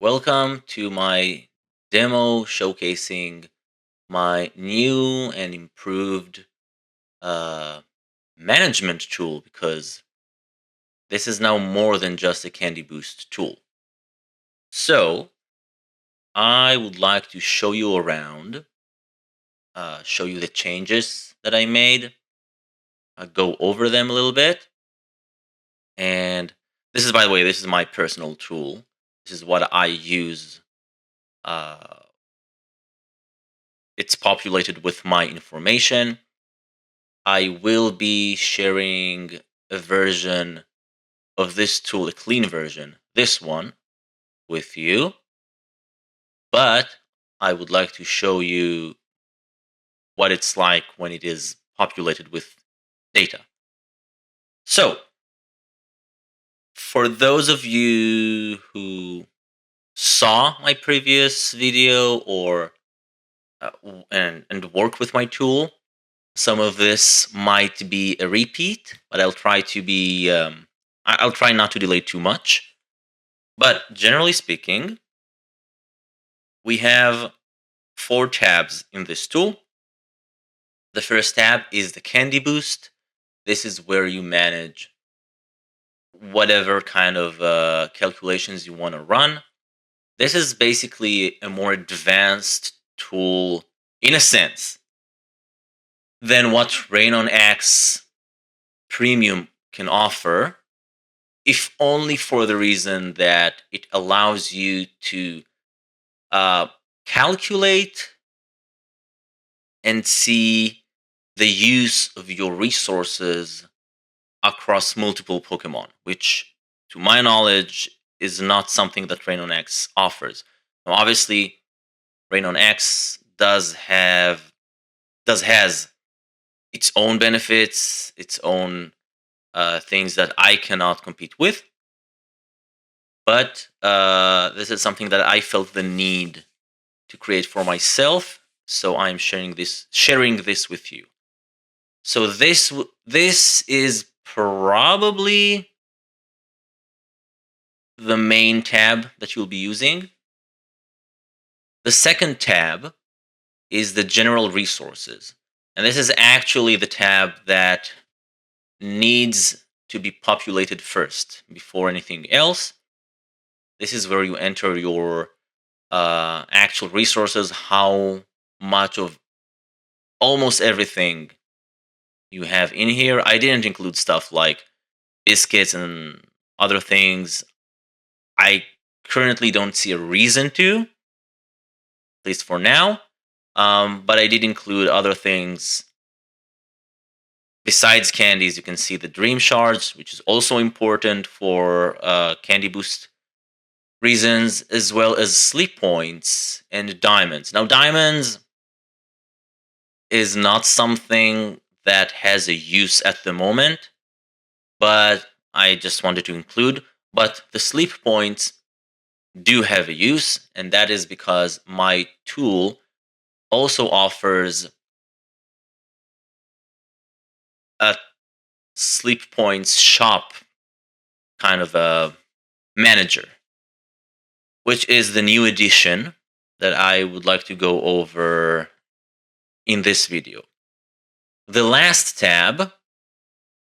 Welcome to my demo showcasing my new and improved uh, management tool because this is now more than just a Candy Boost tool. So, I would like to show you around, show you the changes that I made, go over them a little bit. And this is, by the way, this is my personal tool. This is what I use. Uh, it's populated with my information. I will be sharing a version of this tool, a clean version, this one, with you. But I would like to show you what it's like when it is populated with data. So, for those of you who saw my previous video or and work with my tool, some of this might be a repeat, but I'll try to be I'll try not to delay too much. But generally speaking, we have four tabs in this tool. The first tab is the Candy Boost. This is where you manage whatever kind of calculations you want to run. This is basically a more advanced tool, in a sense, than what Rain on X Premium can offer, if only for the reason that it allows you to uh, calculate and see the use of your resources across multiple Pokemon, which, to my knowledge, is not something that Rain on X offers. Now, obviously, Rain on X has its own benefits, its own things that I cannot compete with. But this is something that I felt the need to create for myself, so I'm sharing this with you. So this is probably the main tab that you'll be using. The second tab is the general resources. And this is actually the tab that needs to be populated first before anything else. This is where you enter your actual resources, how much of almost everything you have in here. I didn't include stuff like biscuits and other things. I currently don't see a reason to, at least for now. But I did include other things besides candies. You can see the dream shards, which is also important for candy boost reasons, as well as sleep points and diamonds. Now, diamonds is not something that has a use at the moment, but I just wanted to include. But the sleep points do have a use, and that is because my tool also offers a sleep points shop kind of a manager, which is the new addition that I would like to go over in this video. The last tab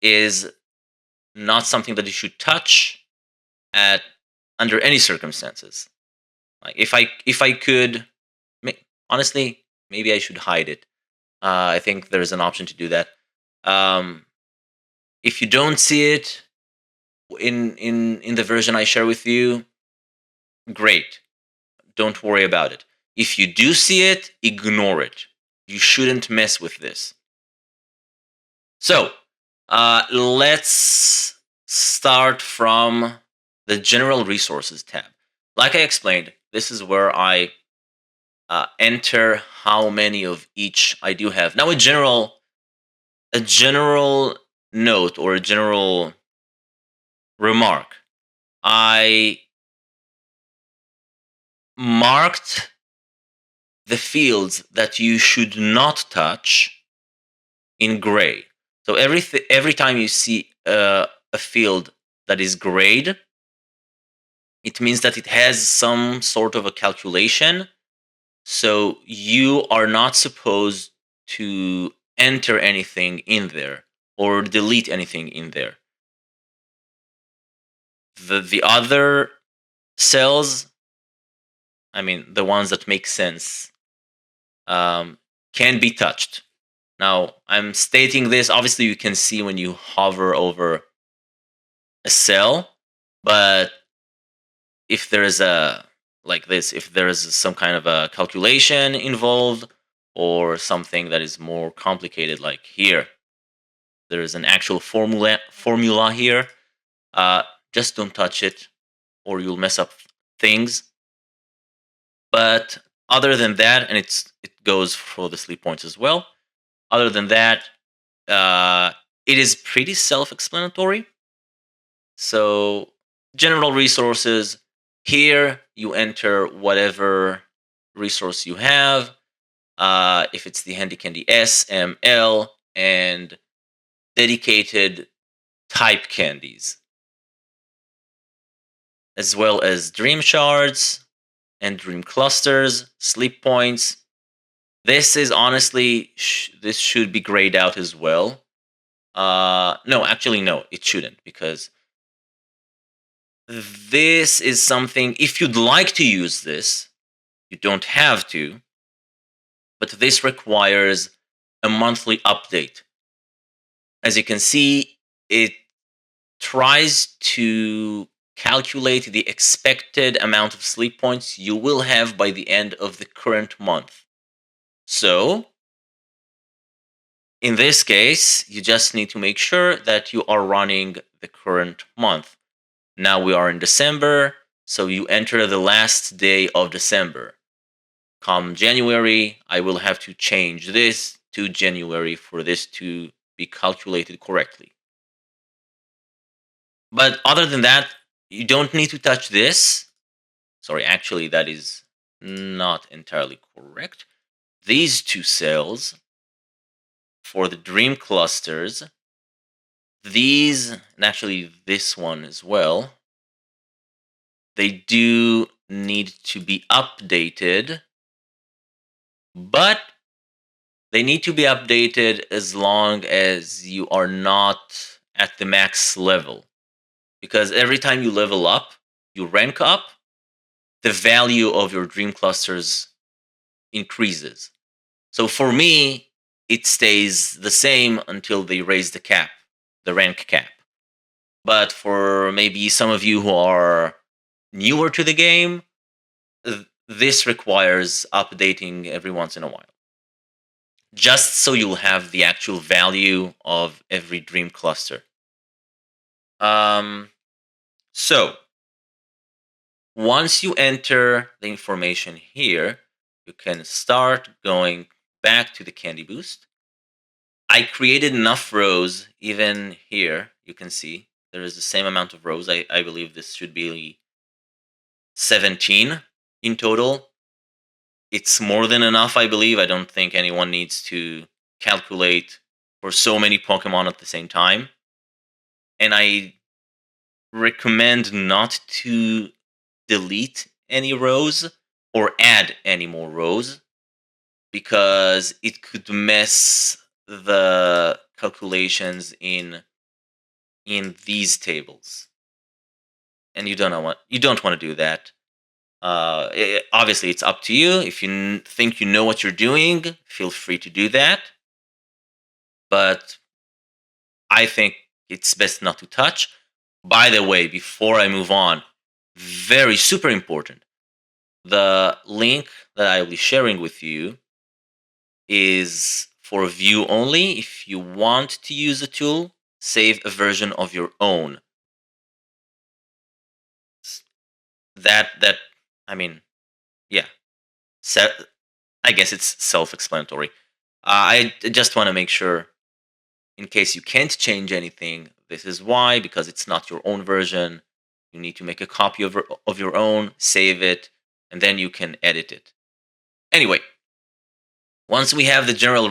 is not something that you should touch at under any circumstances. Like if I could, honestly, maybe I should hide it. I think there's an option to do that. Um, if you don't see it in the version I share with you, great. Don't worry about it. If you do see it, ignore it. You shouldn't mess with this. So let's start from the general resources tab. Like I explained, this is where I enter how many of each I do have. Now, a general note or a general remark. I marked the fields that you should not touch in gray. So every time you see a field that is grayed, it means that it has some sort of a calculation. So you are not supposed to enter anything in there or delete anything in there. The other cells, I mean, the ones that make sense, um, can be touched. Now, I'm stating this. Obviously, you can see when you hover over a cell, but if there is a like this, if there is some kind of a calculation involved or something that is more complicated, like here, there is an actual formula here. Uh, just don't touch it, or you'll mess up things. But other than that, and it goes for the sleep points as well. Other than that, uh, it is pretty self-explanatory. So general resources, here you enter whatever resource you have. If it's the Handy Candy S, M, L, and dedicated type candies, as well as dream shards and dream clusters, sleep points. This is honestly, this should be grayed out as well. No, actually, no, it shouldn't, because this is something, if you'd like to use this, you don't have to, but this requires a monthly update. As you can see, it tries to calculate the expected amount of sleep points you will have by the end of the current month. So, in this case, you just need to make sure that you are running the current month. Now we are in December, so you enter the last day of December. Come January, I will have to change this to January for this to be calculated correctly. But other than that, you don't need to touch this. Sorry, actually, that is not entirely correct. These two cells for the dream clusters, these, and actually this one as well, they do need to be updated, but they need to be updated as long as you are not at the max level. Because every time you level up, you rank up, the value of your dream clusters increases. So for me, it stays the same until they raise the cap, the rank cap. But for maybe some of you who are newer to the game, this requires updating every once in a while, just so you'll have the actual value of every dream cluster. So once you enter the information here, you can start going back to the Candy Boost. I created enough rows, even here, you can see there is the same amount of rows. I believe this should be 17 in total. It's more than enough, I believe. I don't think anyone needs to calculate for so many Pokemon at the same time. And I recommend not to delete any rows or add any more rows, because it could mess the calculations in these tables, and you don't want to do that. Obviously, it's up to you. If you think you know what you're doing, feel free to do that. But I think it's best not to touch. By the way, before I move on, very super important, the link that I will be sharing with you is for view only. If you want to use the tool, save a version of your own. That I mean, yeah. I guess it's self-explanatory. I just want to make sure, in case you can't change anything, this is why, because it's not your own version. You need to make a copy of your own, save it, and then you can edit it. Anyway, once we have the general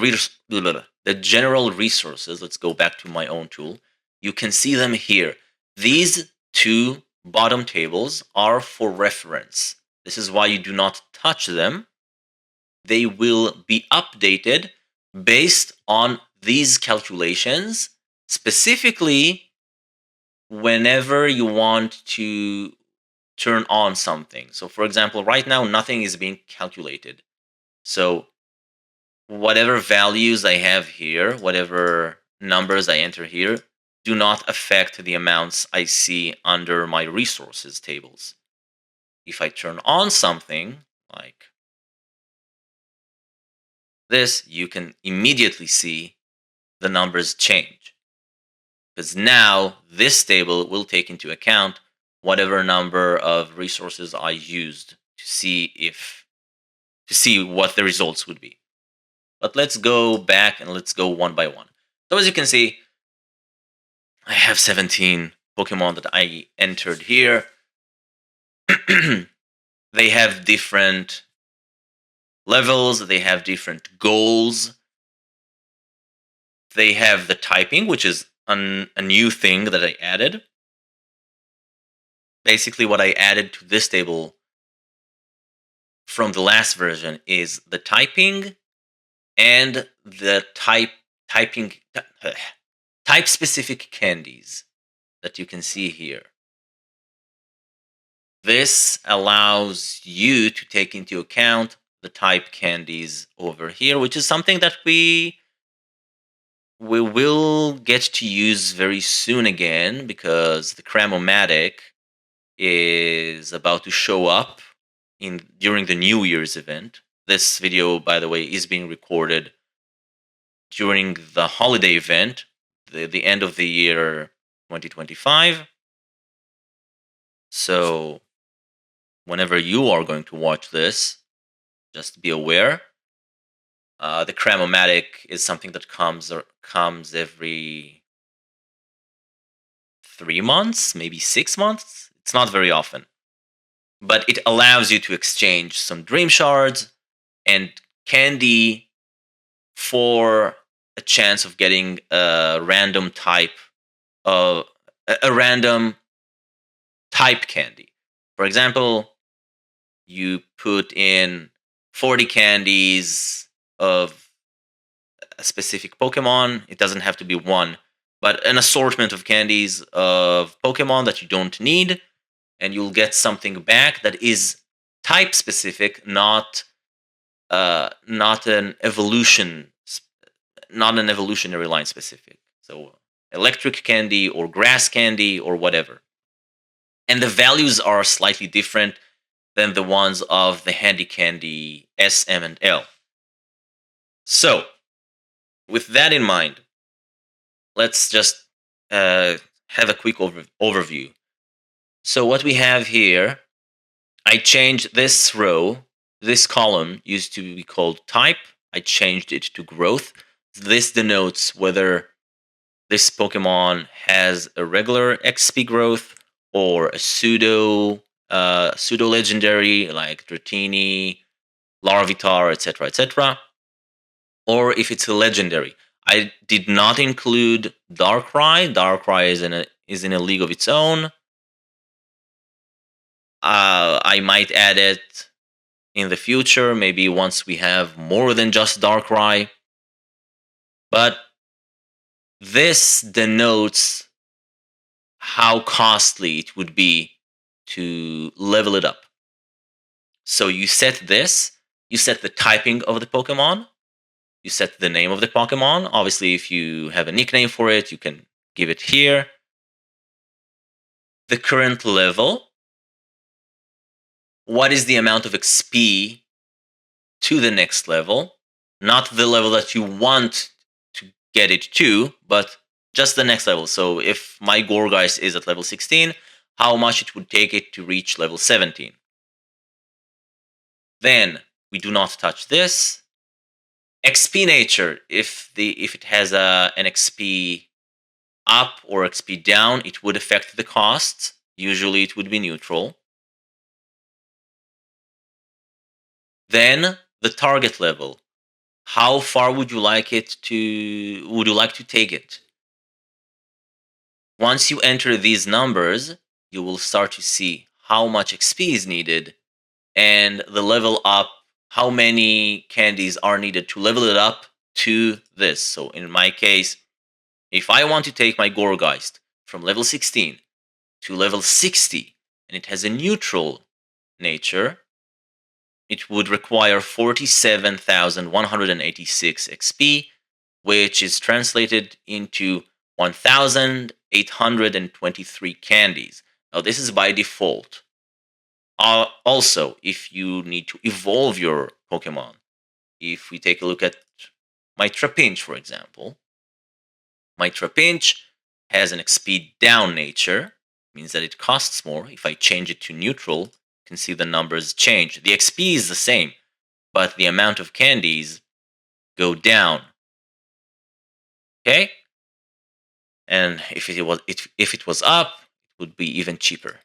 resources, let's go back to my own tool. You can see them here. These two bottom tables are for reference. This is why you do not touch them. They will be updated based on these calculations, specifically whenever you want to turn on something. So, for example, right now, nothing is being calculated. So, whatever values I have here, whatever numbers I enter here, do not affect the amounts I see under my resources tables. If I turn on something like this, you can immediately see the numbers change. Because now this table will take into account whatever number of resources I used to see what the results would be. But let's go back and let's go one by one. So as you can see, I have 17 Pokemon that I entered here. They have different levels, they have different goals. They have the typing, which is a new thing that I added. Basically, what I added to this table from the last version is the typing and the type specific candies that you can see here. This allows you to take into account the type candies over here, which is something that we will get to use very soon again, because the Cramomatic is about to show up during the New Year's event. This video, by the way, is being recorded during the holiday event, the end of the year 2025. So whenever you are going to watch this, just be aware. The Cramomatic is something that comes every 3 months, maybe 6 months. It's not very often, but it allows you to exchange some dream shards and candy for a chance of getting a random type of a random type candy. For example, you put in 40 candies of a specific Pokemon. It doesn't have to be one, but an assortment of candies of Pokemon that you don't need, and you'll get something back that is type specific, not an evolutionary line specific. So electric candy or grass candy or whatever. And the values are slightly different than the ones of the handy candy S, M, and L. So, with that in mind, let's just have a quick overview. So what we have here, I changed this row. This column used to be called type. I changed it to growth. This denotes whether this Pokemon has a regular XP growth or a pseudo legendary like Dratini, Larvitar, etc., etc., or if it's a legendary. I did not include Darkrai. Darkrai is in a league of its own. I might add it in the future, maybe once we have more than just Darkrai. But this denotes how costly it would be to level it up. So you set this, you set the typing of the Pokemon, you set the name of the Pokemon. Obviously, if you have a nickname for it, you can give it here. The current level. What is the amount of XP to the next level? Not the level that you want to get it to, but just the next level. So if my Gorgeist is at level 16, how much it would take it to reach level 17. Then we do not touch this. XP nature, if it has an XP up or XP down, it would affect the cost. Usually it would be neutral. Then the target level. How far would you like to take it? Once you enter these numbers, you will start to see how much XP is needed and the level up, how many candies are needed to level it up to this. So in my case, if I want to take my Gorgeist from level 16 to level 60 and it has a neutral nature, it would require 47,186 XP, which is translated into 1,823 candies. Now, this is by default. Also, if you need to evolve your Pokemon, if we take a look at my Trapinch, for example, my Trapinch has an XP down nature, means that it costs more. If I change it to neutral, you can see the numbers change. The XP is the same, but the amount of candies go down. Okay? And if it was up, it would be even cheaper.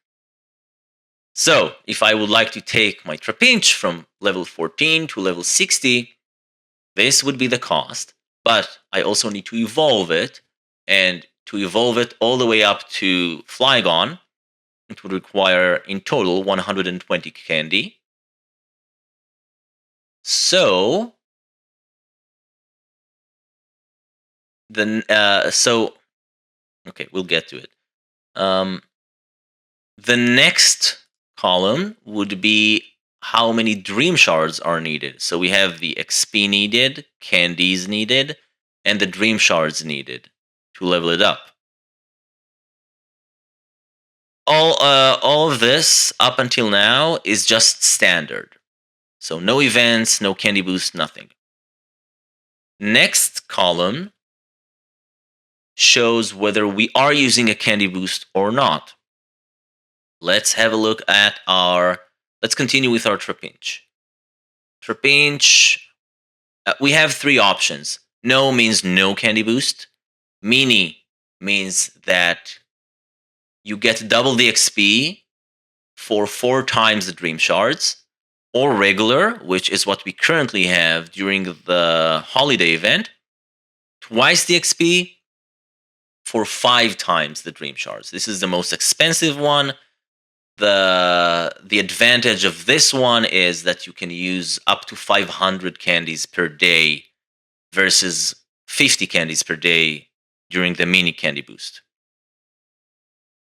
So, if I would like to take my Trapinch from level 14 to level 60, this would be the cost, but I also need to evolve it, and to evolve it all the way up to Flygon, it would require in total 120 candy. So, okay, we'll get to it. The next column would be how many dream shards are needed. So we have the XP needed, candies needed, and the dream shards needed to level it up. All of this up until now is just standard. So no events, no candy boost, nothing. Next column shows whether we are using a candy boost or not. Let's have a look at let's continue with our Trapinch. Trapinch, we have three options. No means no candy boost. Mini means that you get double the XP for 4 times the Dream Shards. Or regular, which is what we currently have during the holiday event, twice the XP for 5 times the Dream Shards. This is the most expensive one. The advantage of this one is that you can use up to 500 candies per day versus 50 candies per day during the mini candy boost.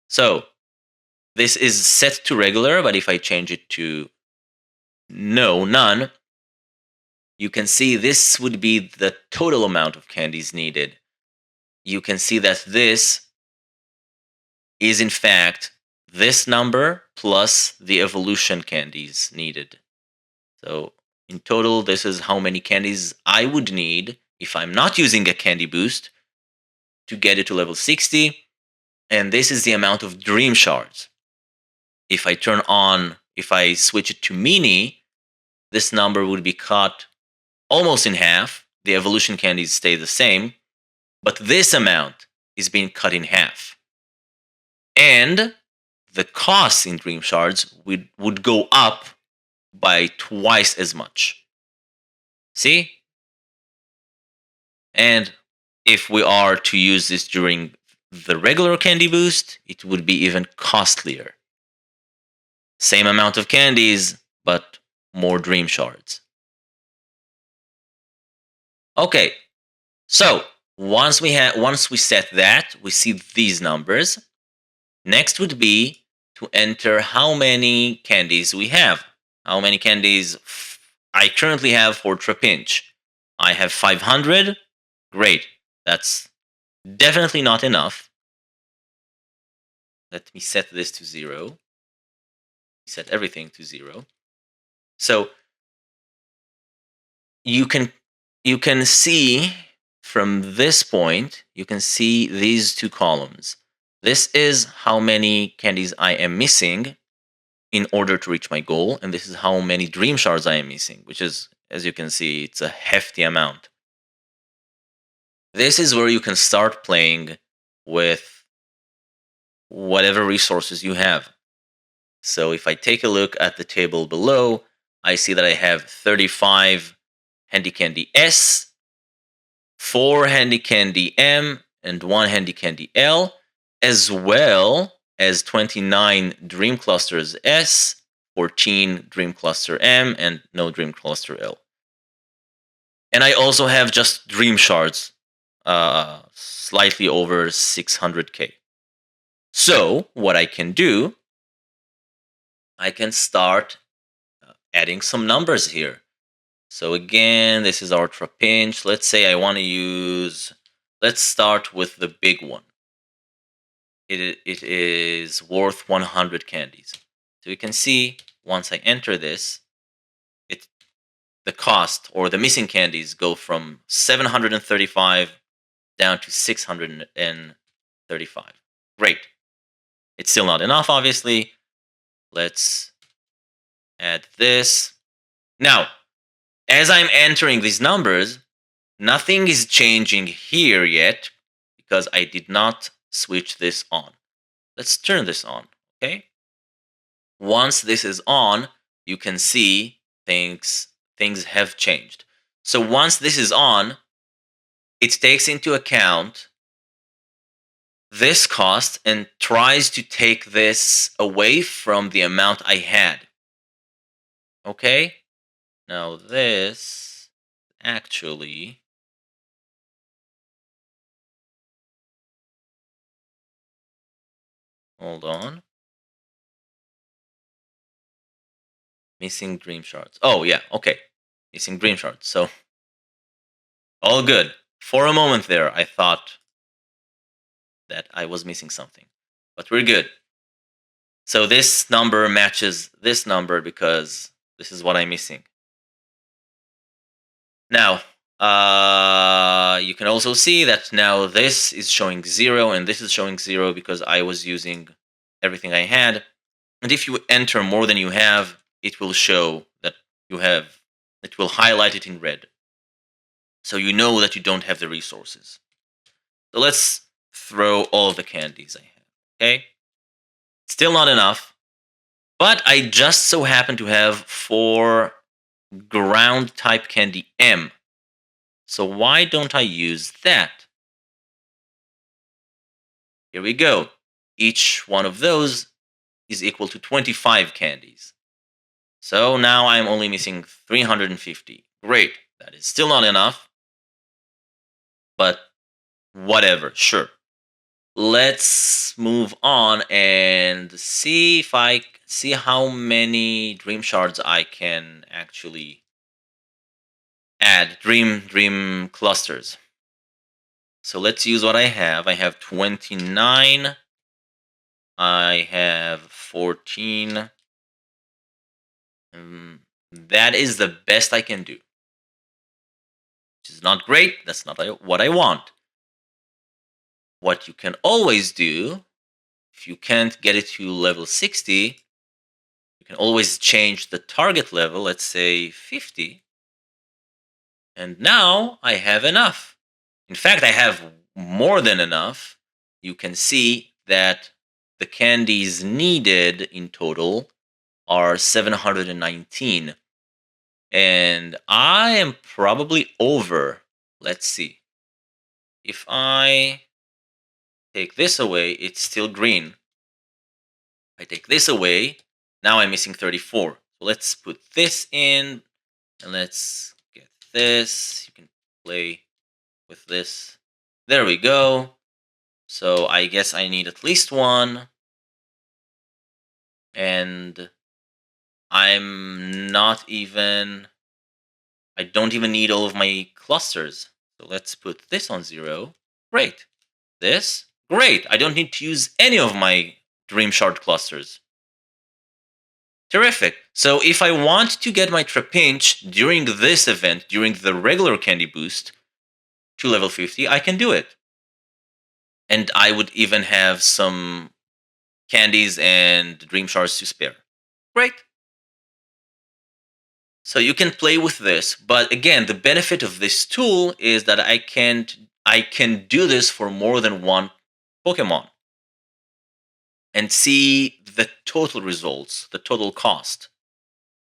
So this is set to regular, but if I change it to none, you can see this would be the total amount of candies needed. You can see that this is in fact this number plus the evolution candies needed. So in total, this is how many candies I would need if I'm not using a candy boost to get it to level 60. And this is the amount of dream shards. If I switch it to mini, this number would be cut almost in half. The evolution candies stay the same, but this amount is being cut in half. And the cost in dream shards would go up by twice as much. See? And if we are to use this during the regular candy boost, it would be even costlier. Same amount of candies, but more dream shards. Okay, so once we set that, we see these numbers. Next would be to enter how many candies we have. How many candies I currently have for Trapinch. I have 500. Great. That's definitely not enough. Let me set this to 0. Set everything to 0. So you can see from this point, you can see these two columns. This is how many candies I am missing in order to reach my goal, and this is how many dream shards I am missing, which is, as you can see, it's a hefty amount. This is where you can start playing with whatever resources you have. So if I take a look at the table below, I see that I have 35 Handy Candy S, 4 Handy Candy M, and 1 Handy Candy L, as well as 29 Dream Clusters S, 14 Dream Cluster M, and no Dream Cluster L. And I also have just Dream Shards, slightly over 600k. So what I can do, I can start adding some numbers here. So again, this is our Trapinch. Let's say I want to use, let's start with the big one. It is worth 100 candies. So you can see, once I enter this, the cost or the missing candies go from 735 down to 635. Great. It's still not enough, obviously. Let's add this. Now, as I'm entering these numbers, nothing is changing here yet because I did not switch this on. Let's turn this on, okay? Once this is on, you can see things have changed. So once this is on, it takes into account this cost and tries to take this away from the amount I had. Okay? Now this actually, hold on. Missing dream shards. Oh yeah, okay. Missing dream shards. So all good. For a moment there, I thought that I was missing something. But we're good. So this number matches this number because this is what I'm missing. Now, you can also see that now this is showing 0 and this is showing 0 because I was using everything I had. And if you enter more than you have, it will show that you have, it will highlight it in red. So you know that you don't have the resources. So let's throw all of the candies I have, okay? Still not enough, but I just so happen to have 4 ground type candy M. So why don't I use that? Here we go. Each one of those is equal to 25 candies. So now I'm only missing 350. Great. That is still not enough. But whatever, sure. Let's move on and see if I see how many dream shards I can actually add, dream clusters. So let's use what I have. I have 29. I have 14. That is the best I can do. Which is not great. That's not what I want. What you can always do, if you can't get it to level 60, you can always change the target level, let's say 50. And now I have enough. In fact, I have more than enough. You can see that the candies needed in total are 719. And I am probably over. Let's see. If I take this away, it's still green. I take this away, now I'm missing 34. So let's put this in, and let's get this. You can play with this. There we go. So I guess I need at least one. And I'm not even, I don't even need all of my clusters. So let's put this on 0. Great. This, great. I don't need to use any of my dream shard clusters. Terrific. So if I want to get my Trapinch during this event, during the regular candy boost to level 50, I can do it. And I would even have some candies and dream shards to spare. Great. So you can play with this, but again, the benefit of this tool is that I can do this for more than one Pokemon and see the total results, the total cost.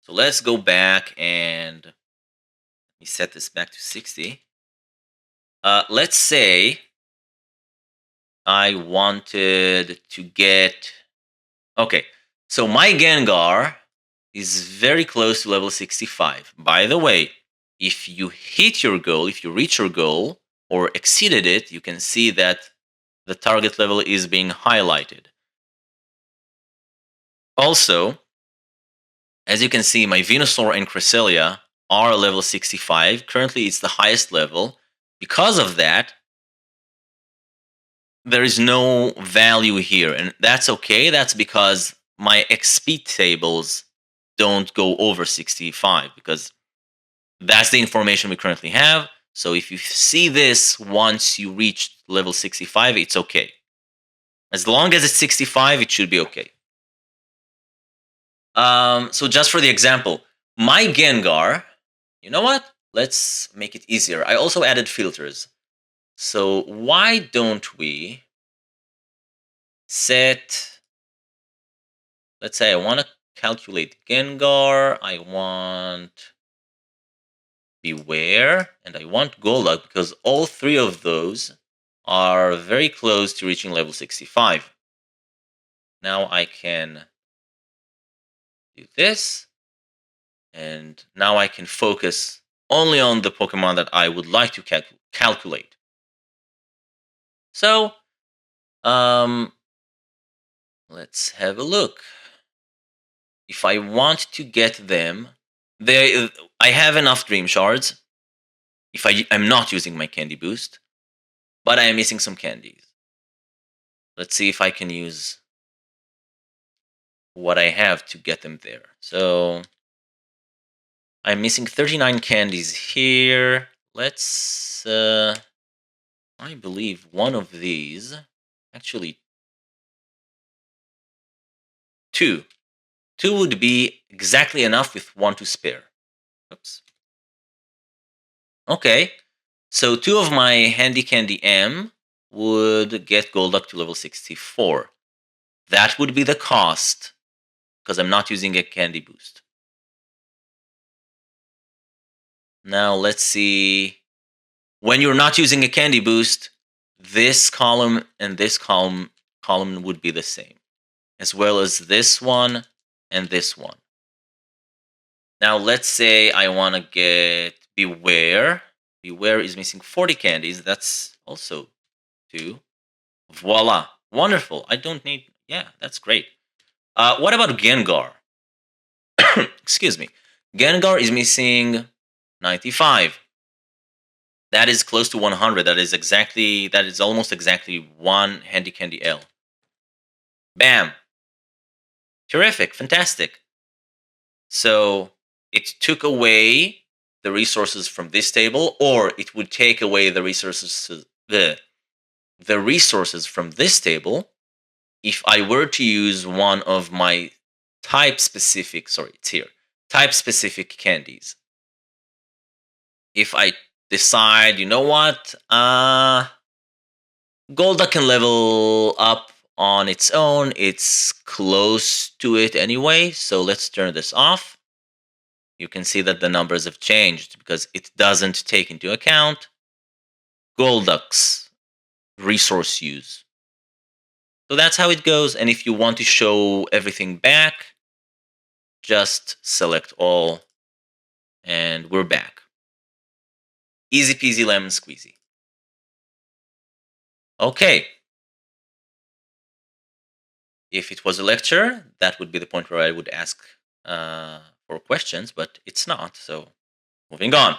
So let's go back and let me set this back to 60. Let's say I wanted to get Okay, so my Gengar is very close to level 65. By the way, if you hit your goal, if you reach your goal or exceeded it, you can see that the target level is being highlighted. Also, as you can see, my Venusaur and Cresselia are level 65. Currently, it's the highest level. Because of that, there is no value here, and that's okay. That's because my XP tables don't go over 65 because that's the information we currently have. So if you see this once you reach level 65, it's okay. As long as it's 65, it should be okay. So just for the example, my Gengar, you know what? Let's make it easier. I also added filters. So why don't we set, let's say I want to calculate Gengar, I want Beware, and I want Golduck because all three of those are very close to reaching level 65. Now I can do this, and now I can focus only on the Pokemon that I would like to calculate. So, let's have a look. If I want to get them, I have enough Dream Shards. If I'm not using my Candy Boost, but I am missing some candies. Let's see if I can use what I have to get them there. So I'm missing 39 candies here. Let's, I believe one of these, actually two. Two would be exactly enough with one to spare. Oops. Okay, so two of my Handy Candy M would get Golduck to level 64. That would be the cost, because I'm not using a Candy Boost. Now let's see. When you're not using a Candy Boost, this column and this column would be the same, as well as this one and this one. Now let's say I want to get Beware. Beware is missing 40 candies. That's also 2. Voila. Wonderful. I don't need... Yeah, that's great. What about Gengar? Excuse me. Gengar is missing 95. That is close to 100. That is almost exactly one Handy Candy L. Bam. Terrific. Fantastic. So it took away the resources from this table, or it would take away the resources the resources from this table if I were to use one of my type specific candies. If I decide, you know what, Golduck can level up on its own. It's close to it anyway, so let's turn this off. You can see that the numbers have changed because it doesn't take into account Golduck's resource use. So that's how it goes. And if you want to show everything back, just select all, and we're back. Easy peasy lemon squeezy. Okay. If it was a lecture, that would be the point where I would ask for questions, but it's not. So moving on.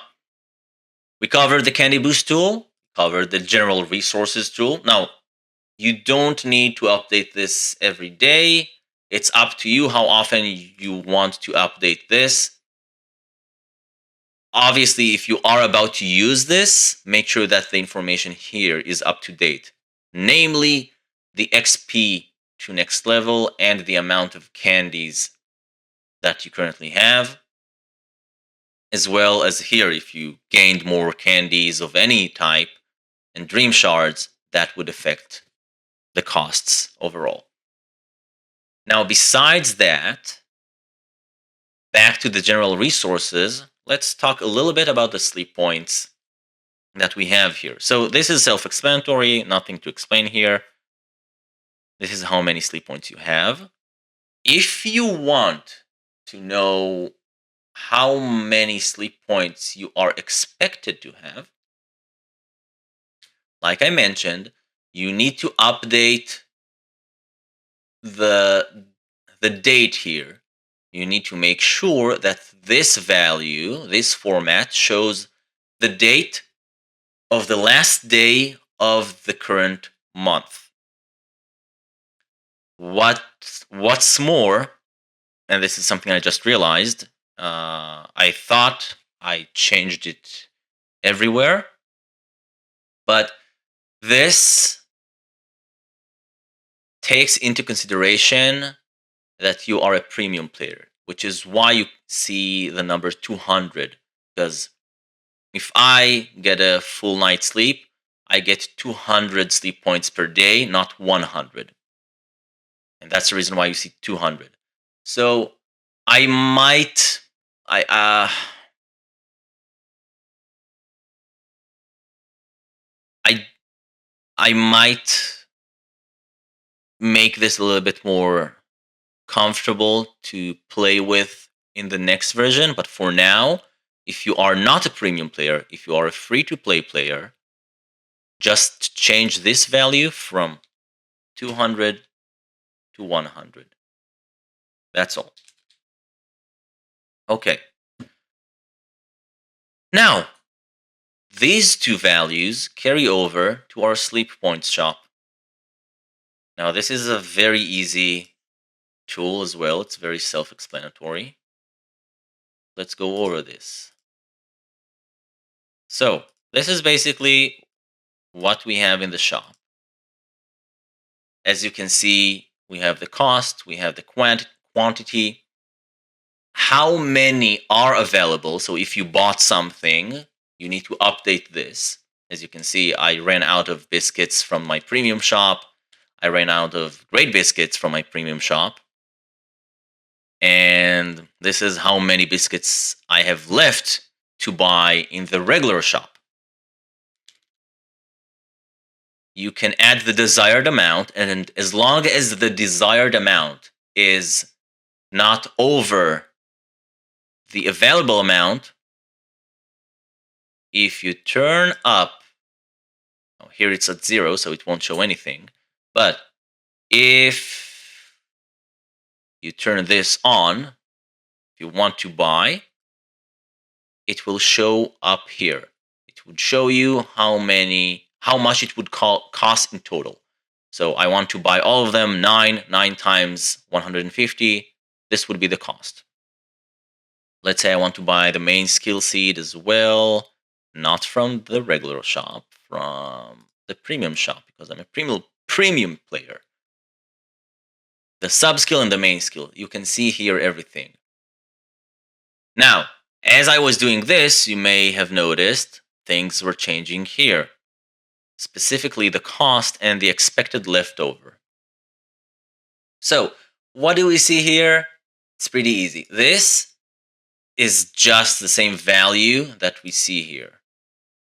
We covered the Candy Boost tool, covered the general resources tool. Now, you don't need to update this every day. It's up to you how often you want to update this. Obviously, if you are about to use this, make sure that the information here is up to date. Namely, the XP to next level and the amount of candies that you currently have. As well as here, if you gained more candies of any type and Dream Shards, that would affect the costs overall. Now, besides that, back to the general resources, let's talk a little bit about the sleep points that we have here. So this is self-explanatory, nothing to explain here. This is how many sleep points you have. if you want to know how many sleep points you are expected to have, like I mentioned, you need to update the date here. You need to make sure that this value, this format, shows the date of the last day of the current month. What's more, and this is something I just realized, I thought I changed it everywhere, but this takes into consideration that you are a premium player, which is why you see the number 200. Because if I get a full night's sleep, I get 200 sleep points per day, not 100. And that's the reason why you see 200. So I might, I I I might make this a little bit more comfortable to play with in the next version. But for now, if you are not a premium player, if you are a free to play player, just change this value from 200 to 100. That's all. Okay. Now, these two values carry over to our sleep points shop. Now, this is a very easy tool as well. It's very self-explanatory. Let's go over this. So, this is basically what we have in the shop. As you can see, we have the cost, we have the quantity, how many are available. So if you bought something, you need to update this. As you can see, I ran out of biscuits from my premium shop. I ran out of great biscuits from my premium shop. And this is how many biscuits I have left to buy in the regular shop. You can add the desired amount, and as long as the desired amount is not over the available amount, if you turn up, oh, here it's at 0, so it won't show anything, but if you turn this on, if you want to buy, it will show up here. It would show you how much it would cost in total. So I want to buy all of them, 9 times 150. This would be the cost. Let's say I want to buy the main skill seed as well, not from the regular shop, from the premium shop, because I'm a premium player. The sub skill and the main skill. You can see here everything. Now, as I was doing this, you may have noticed things were changing here. Specifically the cost and the expected leftover. So, what do we see here? It's pretty easy. This is just the same value that we see here.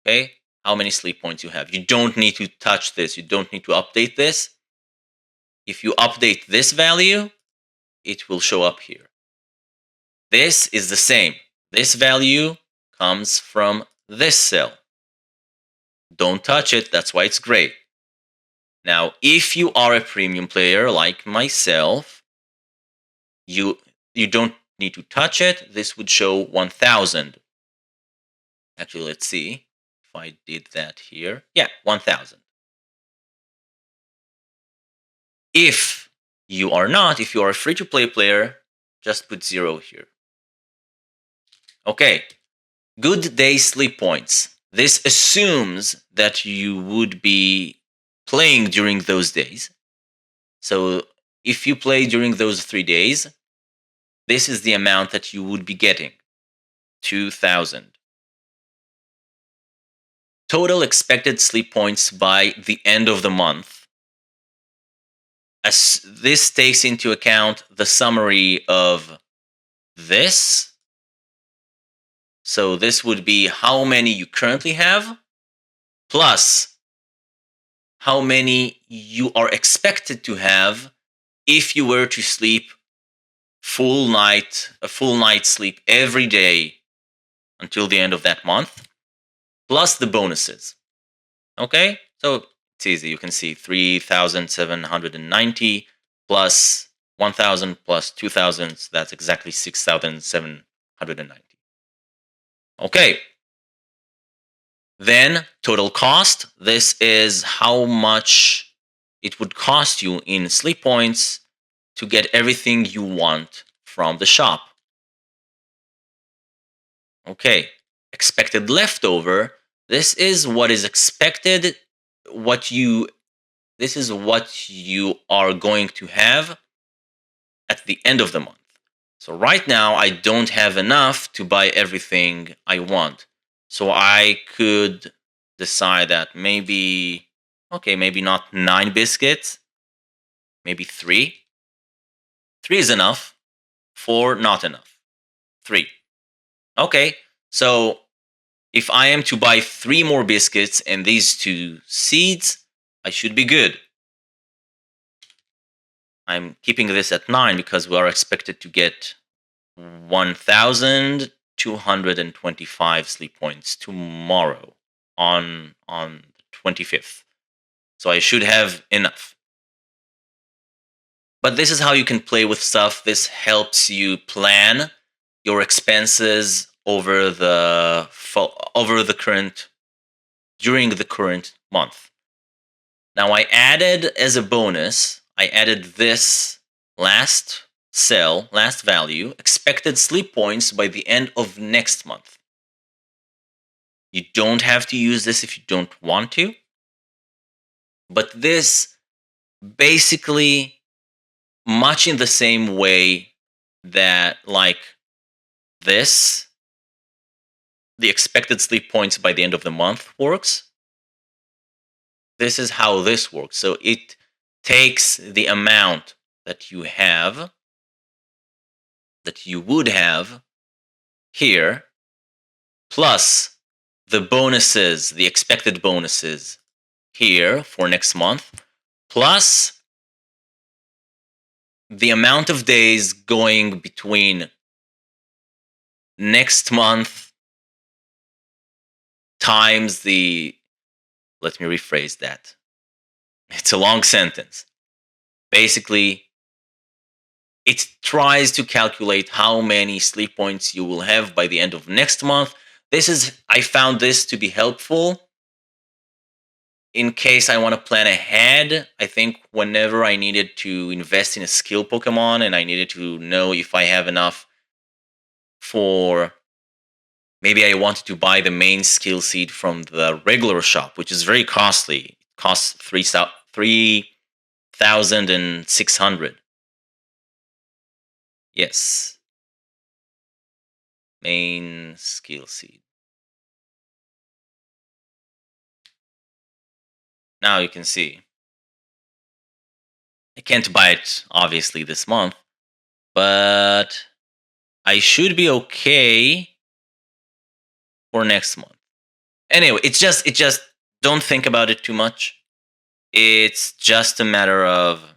Okay? How many sleep points you have. You don't need to touch this. You don't need to update this. If you update this value, it will show up here. This is the same. This value comes from this cell. Don't touch it. That's why it's great. Now, if you are a premium player like myself, you don't need to touch it. This would show 1000. Actually, let's see if I did that here. Yeah, 1000. If you are not, if you are a free-to-play player, just put 0 here. Okay, good day sleep points. This assumes that you would be playing during those days. So if you play during those 3 days, this is the amount that you would be getting, 2000. Total expected sleep points by the end of the month. As this takes into account the summary of this. So this would be how many you currently have, plus how many you are expected to have if you were to sleep a full night sleep every day until the end of that month, plus the bonuses. Okay, so it's easy. You can see 3,790 plus 1,000 plus 2,000. So that's exactly 6,790. Okay. Then total cost. This is how much it would cost you in sleep points to get everything you want from the shop. Okay. Expected leftover. This is what is expected, this is what you are going to have at the end of the month. So right now I don't have enough to buy everything I want. So I could decide that maybe not 9 biscuits, maybe 3. 3 is enough. 4 not enough. 3. Okay. So if I am to buy 3 more biscuits and these 2 seeds, I should be good. I'm keeping this at 9 because we are expected to get 1,225 sleep points tomorrow on the 25th. So I should have enough. But this is how you can play with stuff. This helps you plan your expenses during the current month. Now I added as a bonus, I added this last value, expected sleep points by the end of next month. You don't have to use this if you don't want to. But this basically, much in the same way that like this, the expected sleep points by the end of the month works. This is how this works. So it takes the amount that you would have here, plus the bonuses, the expected bonuses here for next month, plus the amount of days going between next month times let me rephrase that. It's a long sentence. Basically, it tries to calculate how many sleep points you will have by the end of next month. I found this to be helpful in case I want to plan ahead. I think whenever I needed to invest in a skill Pokemon and I needed to know if I have enough for, maybe I wanted to buy the main skill seed from the regular shop, which is very costly. It costs 3,600. Yes. Main skill seed. Now you can see. I can't buy it, obviously, this month, but I should be okay for next month. Anyway, it just don't think about it too much. It's just a matter of,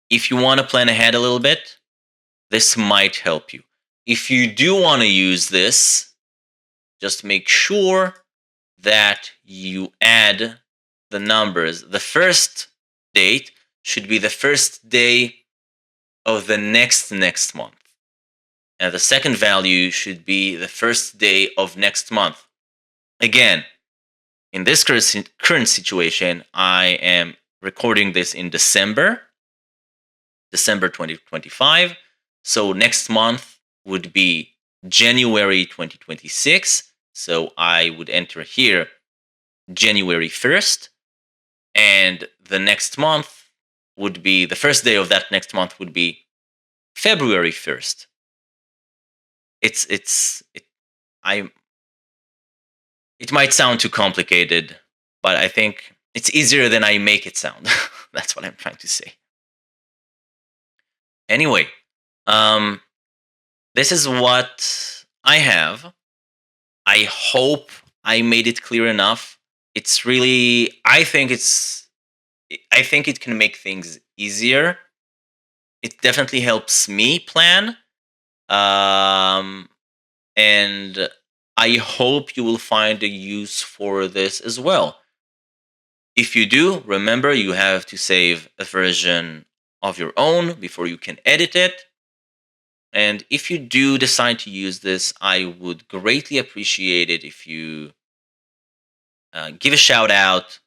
if you want to plan ahead a little bit, this might help you. If you do want to use this, just make sure that you add the numbers. The first date should be the first day of the next month. And the second value should be the first day of next month. Again, in this current situation, I am recording this in December 2025. So next month would be January 2026. So I would enter here January 1st. And the next month would be, the first day of that next month would be February 1st. It might sound too complicated, but I think it's easier than I make it sound. That's what I'm trying to say. Anyway, this is what I have. I hope I made it clear enough. I think it's I think it can make things easier. It definitely helps me plan. Um, and I hope you will find a use for this as well. If you do, remember you have to save a version of your own before you can edit it. And if you do decide to use this, I would greatly appreciate it if you give a shout out.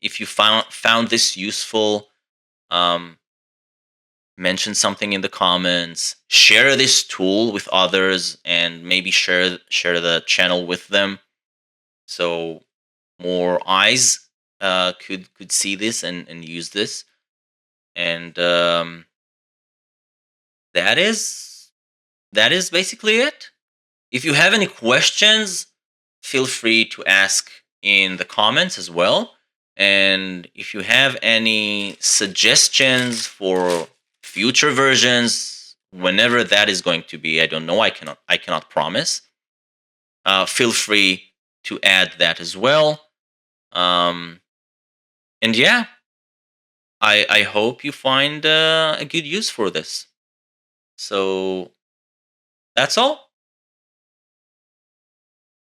If you found this useful, um, mention something in the comments. Share this tool with others, and maybe share the channel with them, so more eyes could see this and use this. And that is that is basically it. If you have any questions, feel free to ask in the comments as well. And if you have any suggestions for future versions, whenever that is going to be, I don't know. I cannot promise. Feel free to add that as well. Um, and yeah, I hope you find a good use for this. So that's all.